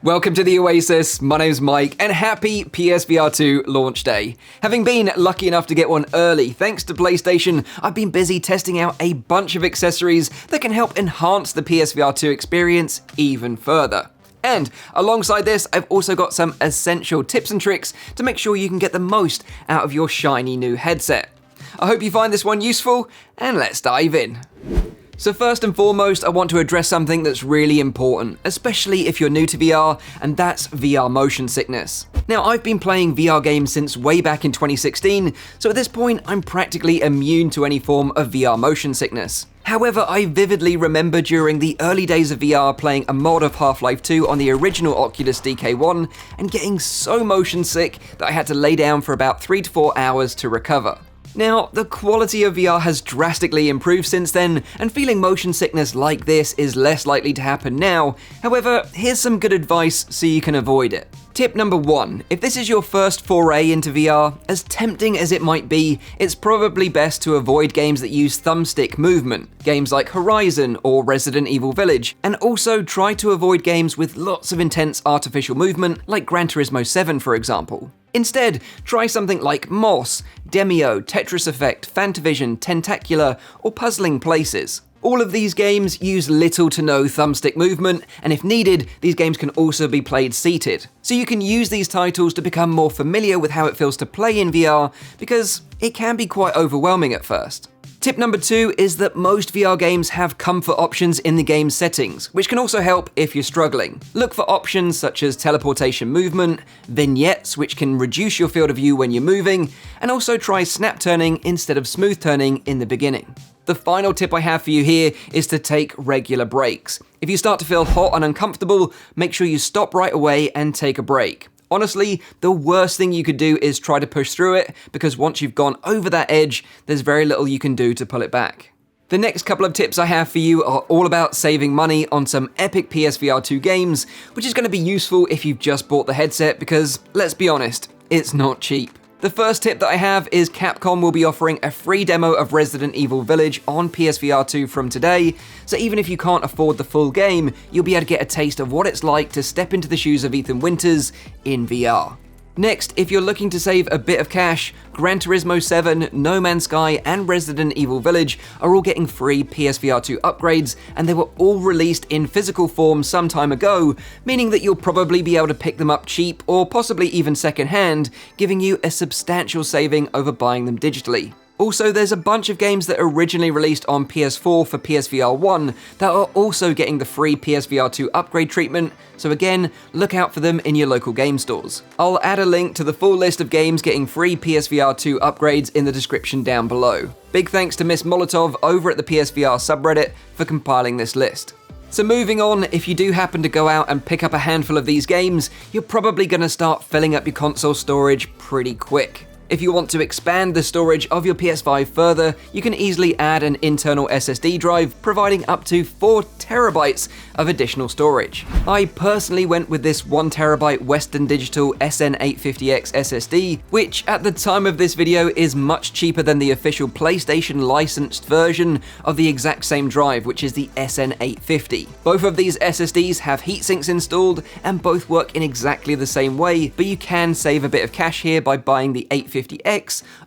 Welcome to the Oasis, my name's Mike, and happy PSVR 2 launch day. Having been lucky enough to get one early thanks to PlayStation, I've been busy testing out a bunch of accessories that can help enhance the PSVR 2 experience even further. And alongside this, I've also got some essential tips and tricks to make sure you can get the most out of your shiny new headset. I hope you find this one useful, and let's dive in. So first and foremost, I want to address something that's really important, especially if you're new to VR, and that's VR motion sickness. Now, I've been playing VR games since way back in 2016, so at this point, I'm practically immune to any form of VR motion sickness. However, I vividly remember during the early days of VR playing a mod of Half-Life 2 on the original Oculus DK1 and getting so motion sick that I had to lay down for about 3 to 4 hours to recover. Now, the quality of VR has drastically improved since then, and feeling motion sickness like this is less likely to happen now. However, here's some good advice so you can avoid it. Tip number 1, if this is your first foray into VR, as tempting as it might be, it's probably best to avoid games that use thumbstick movement, games like Horizon or Resident Evil Village, and also try to avoid games with lots of intense artificial movement, like Gran Turismo 7 for example. Instead, try something like Moss, Demio, Tetris Effect, Fantavision, Tentacular, or Puzzling Places. All of these games use little to no thumbstick movement, and if needed, these games can also be played seated. So you can use these titles to become more familiar with how it feels to play in VR, because it can be quite overwhelming at first. Tip number 2 is that most VR games have comfort options in the game settings, which can also help if you're struggling. Look for options such as teleportation movement, vignettes which can reduce your field of view when you're moving, and also try snap turning instead of smooth turning in the beginning. The final tip I have for you here is to take regular breaks. If you start to feel hot and uncomfortable, make sure you stop right away and take a break. Honestly, the worst thing you could do is try to push through it, because once you've gone over that edge, there's very little you can do to pull it back. The next couple of tips I have for you are all about saving money on some epic PSVR 2 games, which is going to be useful if you've just bought the headset because, let's be honest, it's not cheap. The first tip that I have is Capcom will be offering a free demo of Resident Evil Village on PSVR 2 from today, so even if you can't afford the full game, you'll be able to get a taste of what it's like to step into the shoes of Ethan Winters in VR. Next, if you're looking to save a bit of cash, Gran Turismo 7, No Man's Sky, and Resident Evil Village are all getting free PSVR 2 upgrades, and they were all released in physical form some time ago, meaning that you'll probably be able to pick them up cheap or possibly even secondhand, giving you a substantial saving over buying them digitally. Also, there's a bunch of games that originally released on PS4 for PSVR 1 that are also getting the free PSVR 2 upgrade treatment, so again, look out for them in your local game stores. I'll add a link to the full list of games getting free PSVR 2 upgrades in the description down below. Big thanks to Miss Molotov over at the PSVR subreddit for compiling this list. So moving on, if you do happen to go out and pick up a handful of these games, you're probably going to start filling up your console storage pretty quick. If you want to expand the storage of your PS5 further, you can easily add an internal SSD drive, providing up to 4 terabytes of additional storage. I personally went with this 1 terabyte Western Digital SN850X SSD, which at the time of this video is much cheaper than the official PlayStation licensed version of the exact same drive, which is the SN850. Both of these SSDs have heatsinks installed and both work in exactly the same way, but you can save a bit of cash here by buying the 850X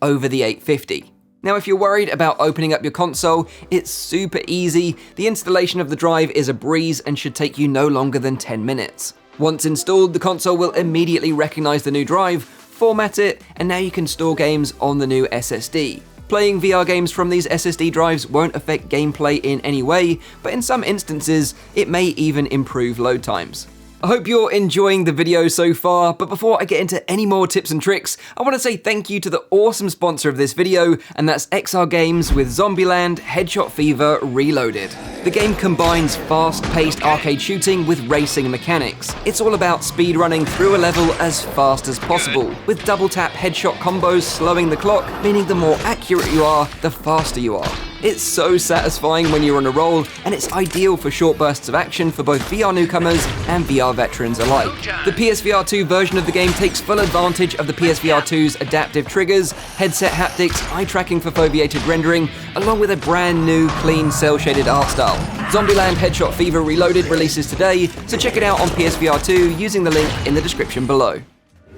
over the 850. Now, if you're worried about opening up your console, it's super easy. The installation of the drive is a breeze and should take you no longer than 10 minutes. Once installed, the console will immediately recognize the new drive, format it, and now you can store games on the new SSD. Playing VR games from these SSD drives won't affect gameplay in any way, but in some instances, it may even improve load times. I hope you're enjoying the video so far, but before I get into any more tips and tricks, I want to say thank you to the awesome sponsor of this video, and that's XR Games with Zombieland Headshot Fever Reloaded. The game combines fast-paced arcade shooting with racing mechanics. It's all about speedrunning through a level as fast as possible, with double-tap headshot combos slowing the clock, meaning the more accurate you are, the faster you are. It's so satisfying when you're on a roll, and it's ideal for short bursts of action for both VR newcomers and VR veterans alike. The PSVR 2 version of the game takes full advantage of the PSVR 2's adaptive triggers, headset haptics, eye tracking for foveated rendering, along with a brand new, clean, cel-shaded art style. Zombieland Headshot Fever Reloaded releases today, so check it out on PSVR 2 using the link in the description below.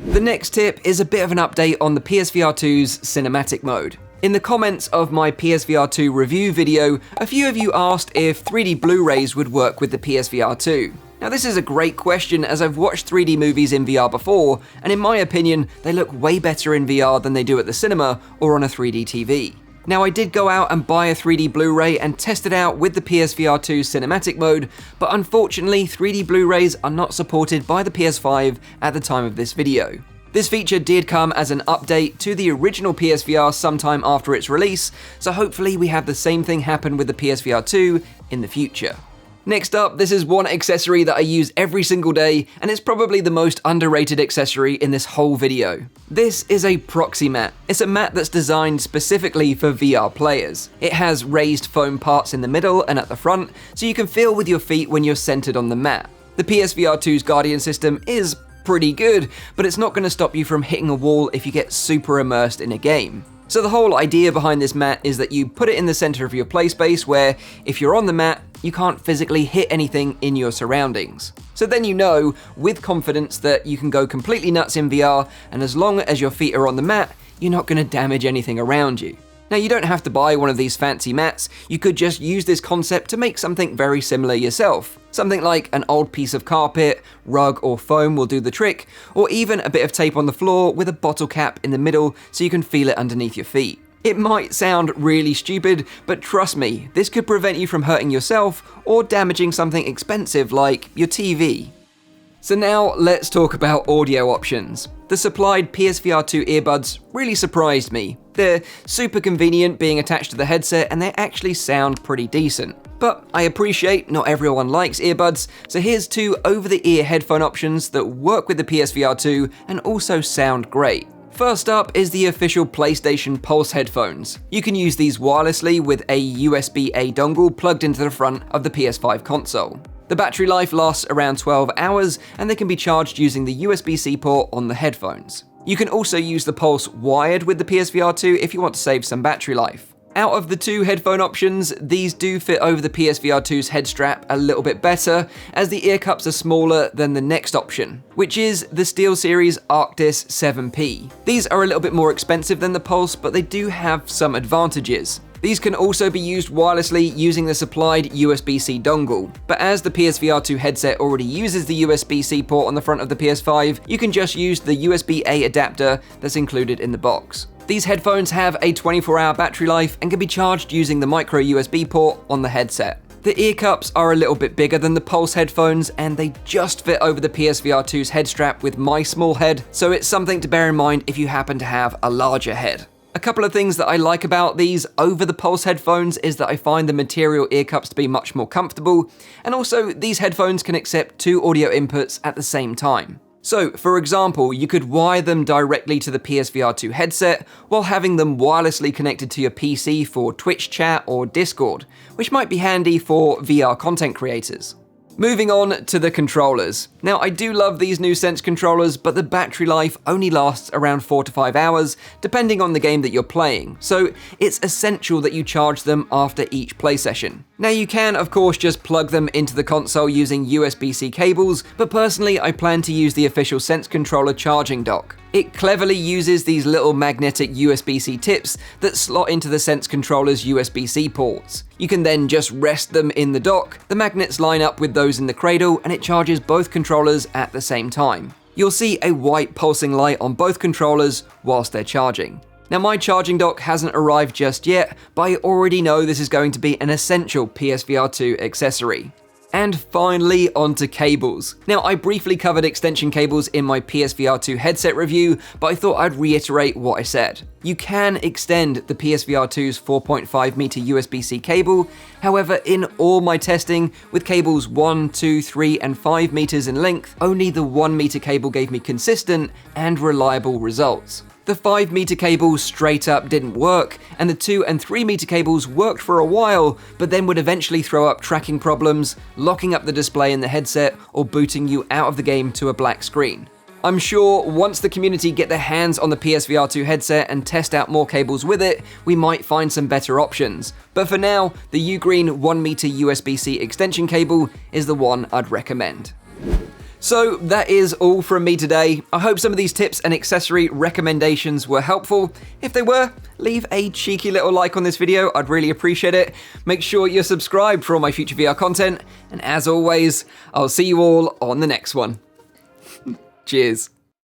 The next tip is a bit of an update on the PSVR 2's cinematic mode. In the comments of my PSVR 2 review video, a few of you asked if 3D Blu Rays would work with the PSVR 2. Now this is a great question, as I've watched 3D movies in VR before, and in my opinion, they look way better in VR than they do at the cinema or on a 3D TV. Now I did go out and buy a 3D Blu-ray and test it out with the PSVR 2 cinematic mode, but unfortunately 3D Blu-rays are not supported by the PS5 at the time of this video. This feature did come as an update to the original PSVR sometime after its release, so hopefully we have the same thing happen with the PSVR 2 in the future. Next up, this is one accessory that I use every single day, and it's probably the most underrated accessory in this whole video. This is a Proximat. It's a mat that's designed specifically for VR players. It has raised foam parts in the middle and at the front, so you can feel with your feet when you're centered on the mat. The PSVR 2's Guardian system is pretty good, but it's not going to stop you from hitting a wall if you get super immersed in a game. So the whole idea behind this mat is that you put it in the center of your play space where, if you're on the mat, you can't physically hit anything in your surroundings. So then you know, with confidence, that you can go completely nuts in VR, and as long as your feet are on the mat, you're not going to damage anything around you. Now you don't have to buy one of these fancy mats, you could just use this concept to make something very similar yourself. Something like an old piece of carpet, rug or foam will do the trick, or even a bit of tape on the floor with a bottle cap in the middle so you can feel it underneath your feet. It might sound really stupid, but trust me, this could prevent you from hurting yourself or damaging something expensive like your TV. So now let's talk about audio options. The supplied PSVR 2 earbuds really surprised me. They're super convenient being attached to the headset, and they actually sound pretty decent. But I appreciate not everyone likes earbuds, so here's two over-the-ear headphone options that work with the PSVR 2 and also sound great. First up is the official PlayStation Pulse headphones. You can use these wirelessly with a USB-A dongle plugged into the front of the PS5 console. The battery life lasts around 12 hours, and they can be charged using the USB-C port on the headphones. You can also use the Pulse wired with the PSVR 2 if you want to save some battery life. Out of the two headphone options, these do fit over the PSVR 2's head strap a little bit better, as the ear cups are smaller than the next option, which is the Steelseries Arctis 7P. These are a little bit more expensive than the Pulse, but they do have some advantages. These can also be used wirelessly using the supplied USB-C dongle, but as the PSVR 2 headset already uses the USB-C port on the front of the PS5, you can just use the USB-A adapter that's included in the box. These headphones have a 24-hour battery life and can be charged using the micro USB port on the headset. The ear cups are a little bit bigger than the Pulse headphones, and they just fit over the PSVR 2's head strap with my small head, so it's something to bear in mind if you happen to have a larger head. A couple of things that I like about these over the Pulse headphones is that I find the material ear cups to be much more comfortable, and also these headphones can accept two audio inputs at the same time. So, for example, you could wire them directly to the PSVR 2 headset while having them wirelessly connected to your PC for Twitch chat or Discord, which might be handy for VR content creators. Moving on to the controllers. Now, I do love these new Sense controllers, but the battery life only lasts around 4 to 5 hours, depending on the game that you're playing, so it's essential that you charge them after each play session. Now, you can, of course, just plug them into the console using USB-C cables, but personally, I plan to use the official Sense controller charging dock. It cleverly uses these little magnetic USB-C tips that slot into the Sense controller's USB-C ports. You can then just rest them in the dock, the magnets line up with those in the cradle, and it charges both controllers at the same time. You'll see a white pulsing light on both controllers whilst they're charging. Now, my charging dock hasn't arrived just yet, but I already know this is going to be an essential PSVR 2 accessory. And finally, onto cables. Now, I briefly covered extension cables in my PSVR 2 headset review, but I thought I'd reiterate what I said. You can extend the PSVR 2's 4.5 meter USB-C cable. However, in all my testing, with cables 1, 2, 3, and 5 meters in length, only the 1 meter cable gave me consistent and reliable results. The 5-meter cable straight up didn't work, and the 2 and 3-meter cables worked for a while, but then would eventually throw up tracking problems, locking up the display in the headset, or booting you out of the game to a black screen. I'm sure once the community get their hands on the PSVR 2 headset and test out more cables with it, we might find some better options. But for now, the Ugreen 1-meter USB-C extension cable is the one I'd recommend. So that is all from me today. I hope some of these tips and accessory recommendations were helpful. If they were, leave a cheeky little like on this video, I'd really appreciate it. Make sure you're subscribed for all my future VR content, and as always, I'll see you all on the next one. Cheers.